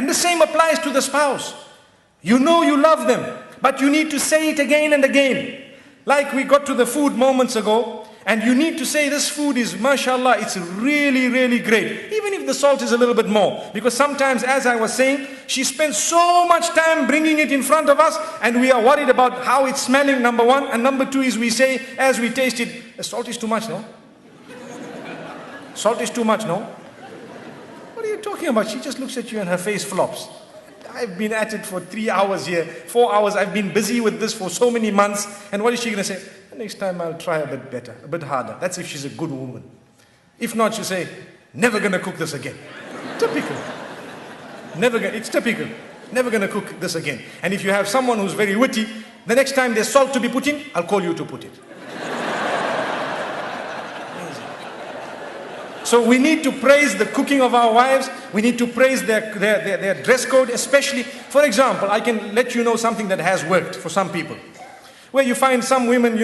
And the same applies to the spouse. You know you love them, but you need to say it again and again. Like we got to the food moments ago, and you need to say this food is, mashallah, it's really, really great. Even if the salt is a little bit more. Because sometimes, as I was saying, she spends so much time bringing it in front of us, and we are worried about how it's smelling, number one. And number two is we say, as we taste it, the salt is too much, no? Salt is too much, no? What are you talking about? She just looks at you and her face flops. I've been at it for 3 hours here, 4 hours. I've been busy with this for so many months. And what is she going to say? Next time I'll try a bit better, a bit harder. That's if she's a good woman. If not, she'll say, never going to cook this again. Typical. It's typical. Never going to cook this again. And if you have someone who's very witty, the next time there's salt to be put in, I'll call you to put it. So we need to praise the cooking of our wives. We need to praise their dress code, especially. For example, I can let you know something that has worked for some people. Where you find some women,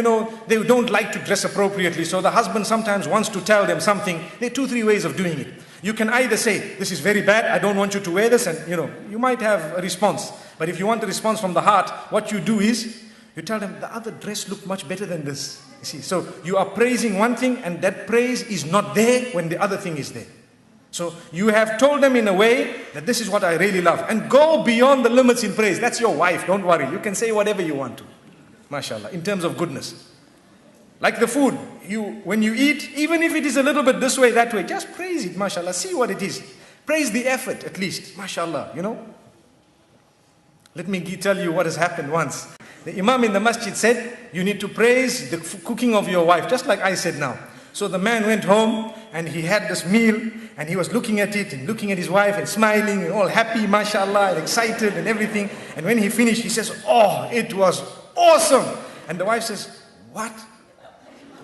they don't like to dress appropriately. So the husband sometimes wants to tell them something. There are 2-3 ways of doing it. You can either say, this is very bad, I don't want you to wear this. And you might have a response. But if you want a response from the heart, what you do is, you tell them, the other dress looked much better than this. You see, so you are praising one thing, and that praise is not there when the other thing is there. So you have told them in a way that this is what I really love. And go beyond the limits in praise. That's your wife, don't worry. You can say whatever you want to. MashaAllah, in terms of goodness. Like the food, when you eat, even if it is a little bit this way, that way, just praise it, MashaAllah. See what it is. Praise the effort at least, MashaAllah, Let me tell you what has happened once. The Imam in the masjid said, you need to praise the cooking of your wife, just like I said now. So the man went home and he had this meal and he was looking at it and looking at his wife and smiling and all happy, mashallah, and excited and everything. And when he finished, he says, oh, it was awesome. And the wife says, what?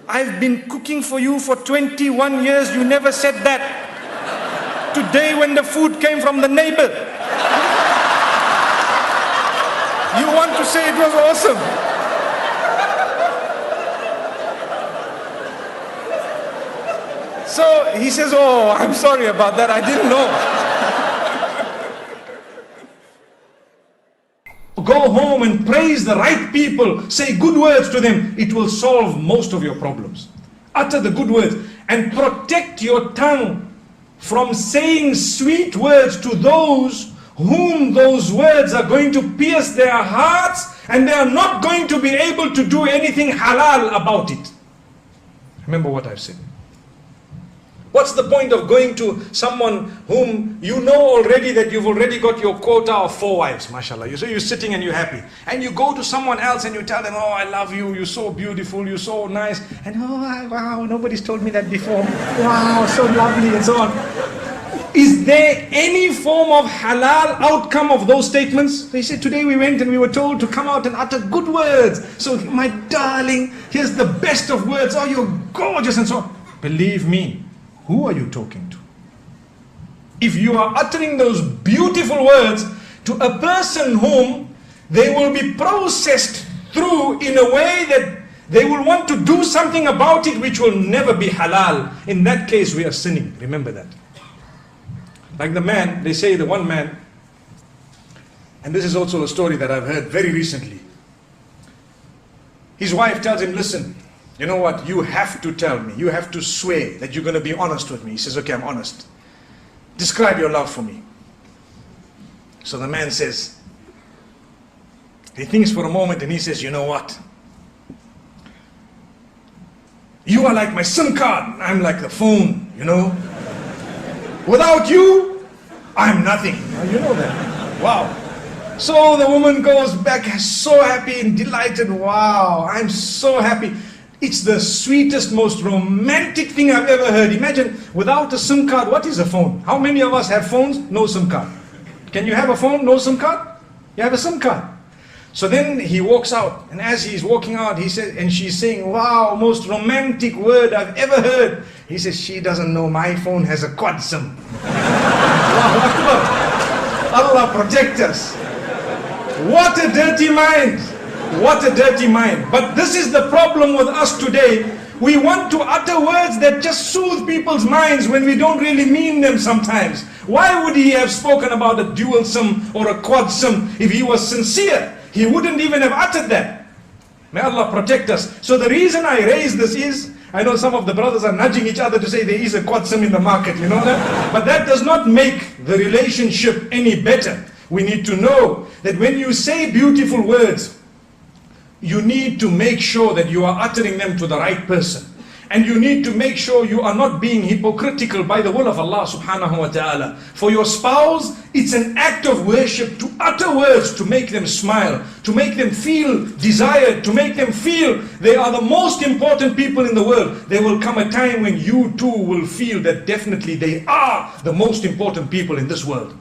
I've been cooking for you for 21 years. You never said that. Today when the food came from the neighbor, you want to say it was awesome. So he says, oh, I'm sorry about that. I didn't know. Go home and praise the right people. Say good words to them. It will solve most of your problems. Utter the good words and protect your tongue from saying sweet words to those whom those words are going to pierce their hearts, and they are not going to be able to do anything halal about it. Remember what I've said. What's the point of going to someone whom you know already that you've already got your quota of 4 wives, mashallah. So you're sitting and you're happy. And you go to someone else and you tell them, oh, I love you, you're so beautiful, you're so nice. And oh, wow, nobody's told me that before. Wow, so lovely and so on. Is there any form of halal outcome of those statements? They said, today we went and we were told to come out and utter good words. So my darling, here's the best of words. Oh, you're gorgeous and so on. Believe me, who are you talking to? If you are uttering those beautiful words to a person whom they will be processed through in a way that they will want to do something about it which will never be halal, in that case we are sinning. Remember that. Like the man, they say the one man, and this is also a story that I've heard very recently. His wife tells him, listen, you know what, you have to tell me, you have to swear that you're going to be honest with me. He says, okay, I'm honest. Describe your love for me. So the man says, he thinks for a moment and he says, you know what? You are like my SIM card, I'm like the phone, Without you, I'm nothing. You know that. Wow. So the woman goes back so happy and delighted. Wow, I'm so happy. It's the sweetest, most romantic thing I've ever heard. Imagine, without a SIM card, what is a phone? How many of us have phones? No SIM card. Can you have a phone, no SIM card? You have a SIM card. So then he walks out, and as he's walking out, he says, and she's saying, wow, most romantic word I've ever heard. He says, she doesn't know my phone has a quad SIM. Allah protect us. What a dirty mind. What a dirty mind. But this is the problem with us today. We want to utter words that just soothe people's minds when we don't really mean them sometimes. Why would he have spoken about a dual sim or a quad sim if he was sincere? He wouldn't even have uttered that. May Allah protect us. So the reason I raise this is, I know some of the brothers are nudging each other to say there is a quad sim in the market, you know that? But that does not make the relationship any better. We need to know that when you say beautiful words, you need to make sure that you are uttering them to the right person. And you need to make sure you are not being hypocritical by the will of Allah subhanahu wa ta'ala. For your spouse, it's an act of worship to utter words to make them smile, to make them feel desired, to make them feel they are the most important people in the world. There will come a time when you too will feel that definitely they are the most important people in this world.